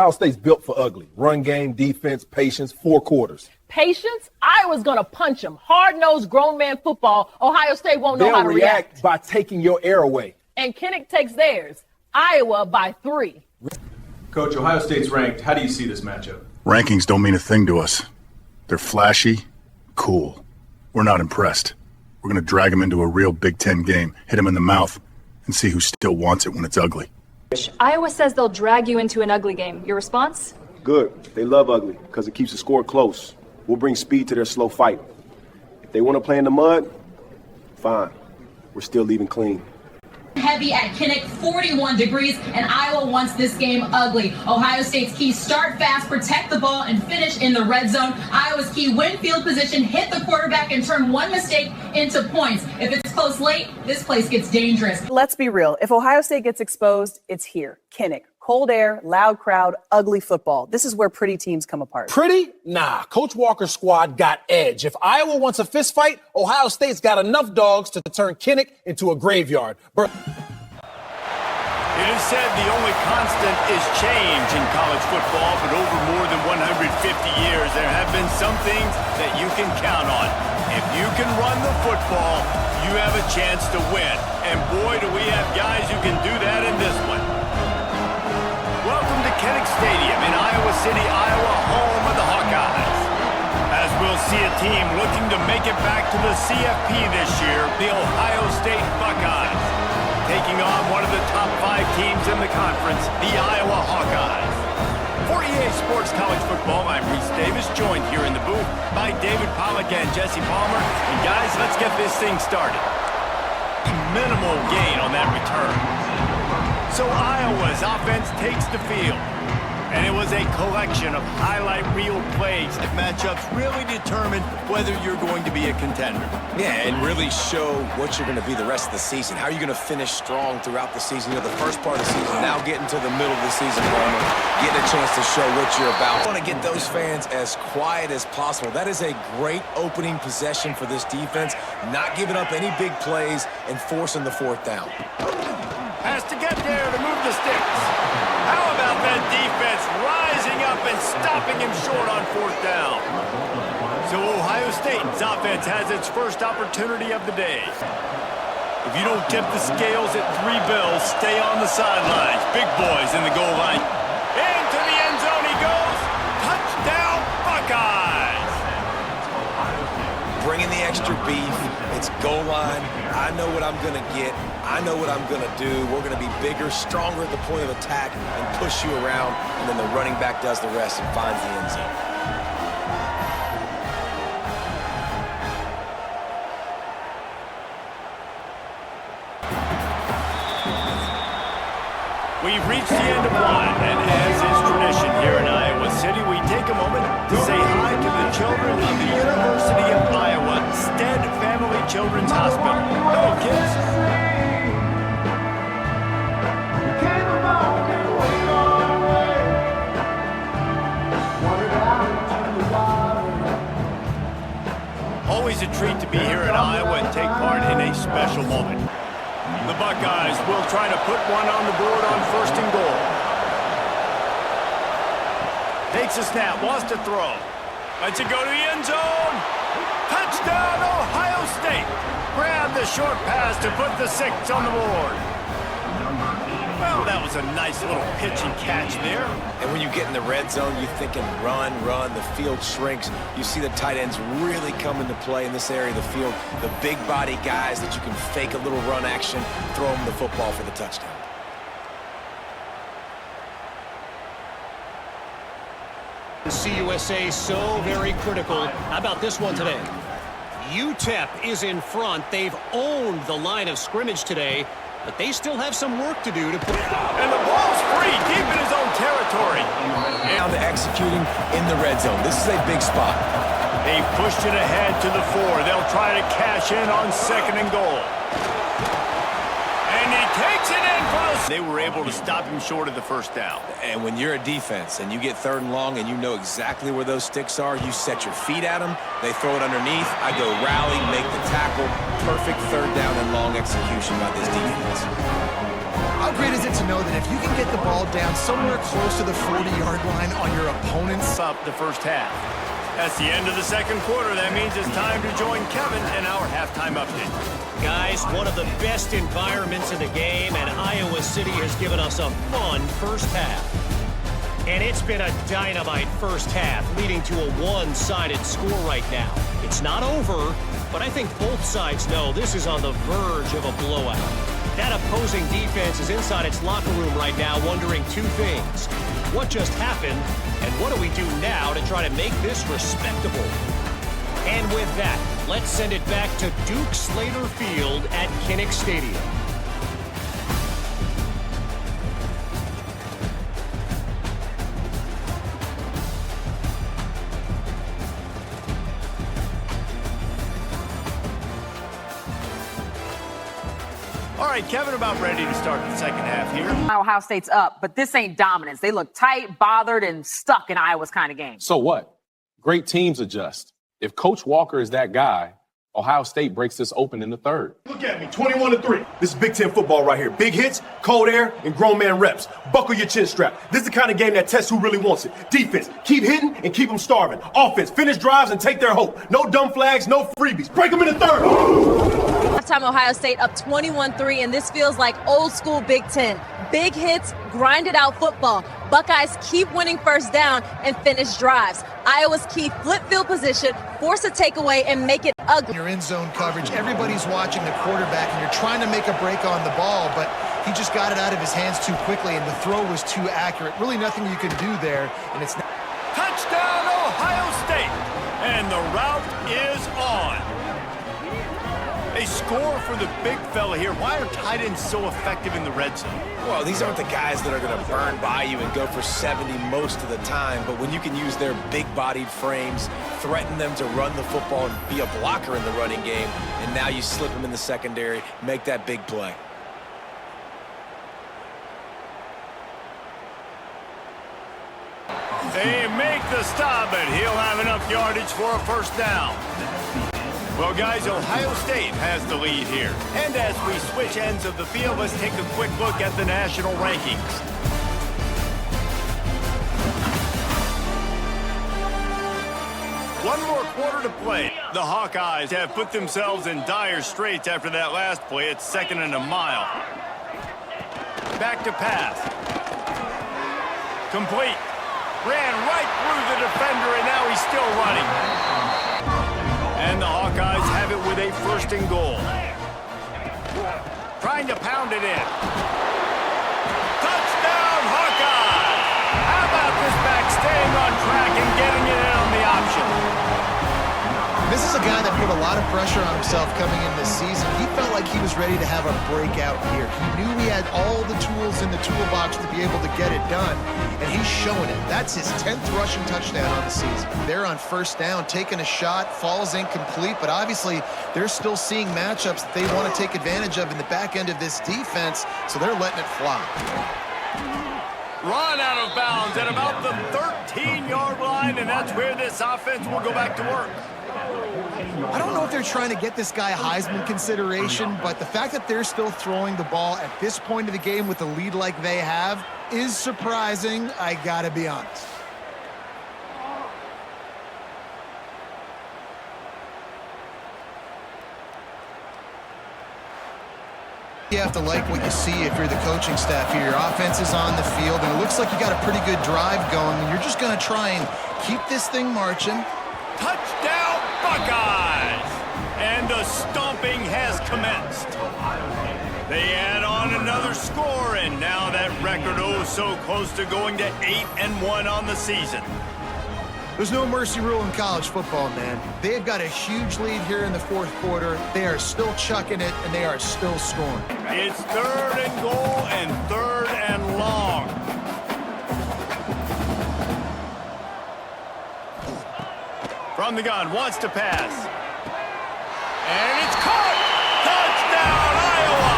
Ohio State's built for ugly. Run game, defense, patience, 4 quarters. Patience? Iowa's going to punch him. Hard-nosed grown man football. Ohio State won't know how to react. By taking your air away. And Kinnick takes theirs. Iowa by 3. Coach, Ohio State's ranked. How do you see this matchup? Rankings don't mean a thing to us. They're flashy, cool. We're not impressed. We're going to drag them into a real Big Ten game, hit them in the mouth, and see who still wants it when it's ugly. Iowa says they'll drag you into an ugly game. Your response? Good. They love ugly because it keeps the score close. We'll bring speed to their slow fight. If they want to play in the mud, fine. We're still leaving clean. Heavy at Kinnick, 41 degrees, and Iowa wants this game ugly. Ohio State's key: start fast, protect the ball, and finish in the red zone. Iowa's key: win field position, hit the quarterback, and turn one mistake into points. If it's close late, this place gets dangerous. Let's be real. If Ohio State gets exposed, it's here. Kinnick. Cold air, loud crowd, ugly football. This is where pretty teams come apart. Pretty? Nah. Coach Walker's squad got edge. If Iowa wants a fist fight, Ohio State's got enough dogs to turn Kinnick into a graveyard. It is said the only constant is change in college football, but over more than 150 years, there have been some things that you can count on. If you can run the football, you have a chance to win. And boy, do we have guys who can do that in this one. Welcome to Kinnick Stadium in Iowa City, Iowa, home of the Hawkeyes. As we'll see a team looking to make it back to the CFP this year, the Ohio State Buckeyes, taking on one of the top 5 teams in the conference, the Iowa Hawkeyes. For EA Sports College Football, I'm Reese Davis, joined here in the booth by David Pollack and Jesse Palmer. And guys, let's get this thing started. Minimal gain on that return. So Iowa's offense takes the field. And it was a collection of highlight reel plays that matchups really determine whether you're going to be a contender. Yeah, and really show what you're going to be the rest of the season. How are you going to finish strong throughout the season? You know, the first part of the season, now getting to the middle of the season, getting a chance to show what you're about. I want to get those fans as quiet as possible. That is a great opening possession for this defense, not giving up any big plays and forcing the 4th down. Has to get there to move the sticks. How about that defense rising up and stopping him short on 4th down? So Ohio State's offense has its first opportunity of the day. If you don't tip the scales at 3 bills, stay on the sidelines. Big boys in the goal line. Into the end zone he goes. Touchdown, Buckeyes! Bringing the extra beef. It's goal line. I know what I'm going to get. I know what I'm going to do. We're going to be bigger, stronger at the point of attack and push you around, and then the running back does the rest and finds the end zone. We've reached the end of one, and as is tradition here in Iowa City, we take a moment to say hi to the children of the University of Iowa Stead Family Children's Hospital. Hello, kids. Always a treat to be here in Iowa and take part in a special moment. The Buckeyes will try to put one on the board on 1st and goal. Takes a snap, wants to throw. Lets it go to the end zone. Touchdown, Ohio State. Grab the short pass to put the 6 on the board. Well, that was a nice little pitch and catch there. And when you get in the red zone, you're thinking run, run. The field shrinks. You see the tight ends really come into play in this area of the field. The big body guys that you can fake a little run action, throw them the football for the touchdown. CUSA so very critical. How about this one today? UTEP is in front. They've owned the line of scrimmage today, but they still have some work to do to put. And the ball's free, deep in his own territory. Down to executing in the red zone. This is a big spot. They pushed it ahead to the 4. They'll try to cash in on 2nd and goal. And he takes it in for the... They were able to stop him short of the 1st down. And when you're a defense and you get 3rd and long and you know exactly where those sticks are, you set your feet at them, they throw it underneath, I go rally, make the tackle. Perfect 3rd down and long execution by this defense. great is it to know that if you can get the ball down somewhere close to the 40-yard line on your opponent's Up the first half. That's the end of the second quarter. That means it's time to join Kevin in our halftime update. Guys, one of the best environments in the game, and Iowa City has given us a fun first half. And it's been a dynamite first half, leading to a one-sided score right now. It's not over, but I think both sides know this is on the verge of a blowout. That opposing defense is inside its locker room right now wondering two things. What just happened, and what do we do now to try to make this respectable? And with that, let's send it back to Duke Slater Field at Kinnick Stadium. All right, Kevin, about ready to start the second half here. Ohio State's up, but this ain't dominance. They look tight, bothered, and stuck in Iowa's kind of game. So what? Great teams adjust. If Coach Walker is that guy, Ohio State breaks this open in the third. Look at me, 21-3. This is Big Ten football right here. Big hits, cold air, and grown man reps. Buckle your chin strap. This is the kind of game that tests who really wants it. Defense, keep hitting and keep them starving. Offense, finish drives and take their hope. No dumb flags, no freebies. Break them in the third. Halftime Ohio State up 21-3, and this feels like old school Big Ten. Big hits, grinded out football. Buckeyes keep winning first down and finish drives. Iowa's key flip field position, force a takeaway, and make it ugly. Your end zone coverage, everybody's watching the quarterback, and you're trying to make a break on the ball, but he just got it out of his hands too quickly, and the throw was too accurate. Really nothing you can do there, and it's not. Touchdown, Ohio State! And the route is on. A score for the big fella here. Why are tight ends so effective in the red zone? Well, these aren't the guys that are going to burn by you and go for 70 most of the time, but when you can use their big-bodied frames, threaten them to run the football and be a blocker in the running game, and now you slip them in the secondary, make that big play. They make the stop, but he'll have enough yardage for a first down. Well, guys, Ohio State has the lead here. And as we switch ends of the field, let's take a quick look at the national rankings. One more quarter to play. The Hawkeyes have put themselves in dire straits after that last play. It's 2nd and a mile. Back to pass. Complete. Ran right through the defender, and now he's still running. And the Hawkeyes have it with a 1st and goal. Trying to pound it in. Touchdown, Hawkeyes! How about this back staying on track and getting it in on the option? This is a guy that put a lot of pressure on himself coming in this season. He felt like he was ready to have a breakout year. He knew he had all the tools in the toolbox to be able to get it done, and he's showing it. That's his 10th rushing touchdown on the season. They're on first down, taking a shot, falls incomplete, but obviously they're still seeing matchups that they want to take advantage of in the back end of this defense, so they're letting it fly. Run out of bounds at about the 13-yard line, and that's where this offense will go back to work. I don't know if they're trying to get this guy Heisman consideration, but the fact that they're still throwing the ball at this point of the game with a lead like they have is surprising, I gotta be honest. You have to like what you see if you're the coaching staff here. Your offense is on the field, and it looks like you got a pretty good drive going, and you're just going to try and keep this thing marching. Touchdown, Buckeyes! And the stomping has commenced. They add on another score, and now that record so close to going to 8-1 on the season. There's no mercy rule in college football, man. They've got a huge lead here in the 4th quarter. They are still chucking it, and they are still scoring. It's 3rd and goal and 3rd and long. From the gun, wants to pass. And it's caught! Touchdown, Iowa!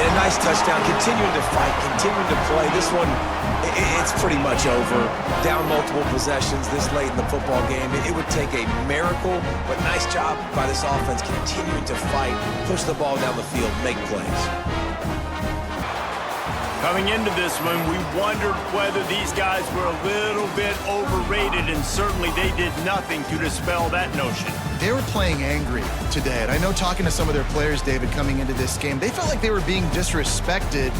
And a nice touchdown, continuing to fight, continuing to play. This one it's pretty much over. Down multiple possessions this late in the football game. It would take a miracle, but nice job by this offense continuing to fight, push the ball down the field, make plays. Coming into this one, we wondered whether these guys were a little bit overrated, and certainly they did nothing to dispel that notion. They were playing angry today, and I know talking to some of their players, David, coming into this game, they felt like they were being disrespected.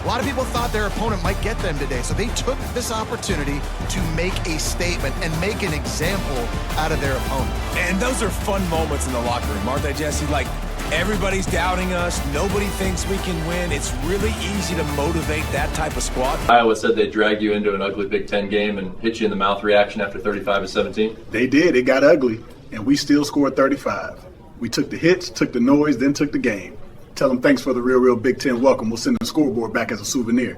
A lot of people thought their opponent might get them today, so they took this opportunity to make a statement and make an example out of their opponent. And those are fun moments in the locker room, aren't they, Jesse? Like, everybody's doubting us. Nobody thinks we can win. It's really easy to motivate that type of squad. Iowa said they dragged you into an ugly Big Ten game and hit you in the mouth reaction after 35-17. They did. It got ugly, and we still scored 35. We took the hits, took the noise, then took the game. Tell them thanks for the real Big Ten welcome. We'll send the scoreboard back as a souvenir.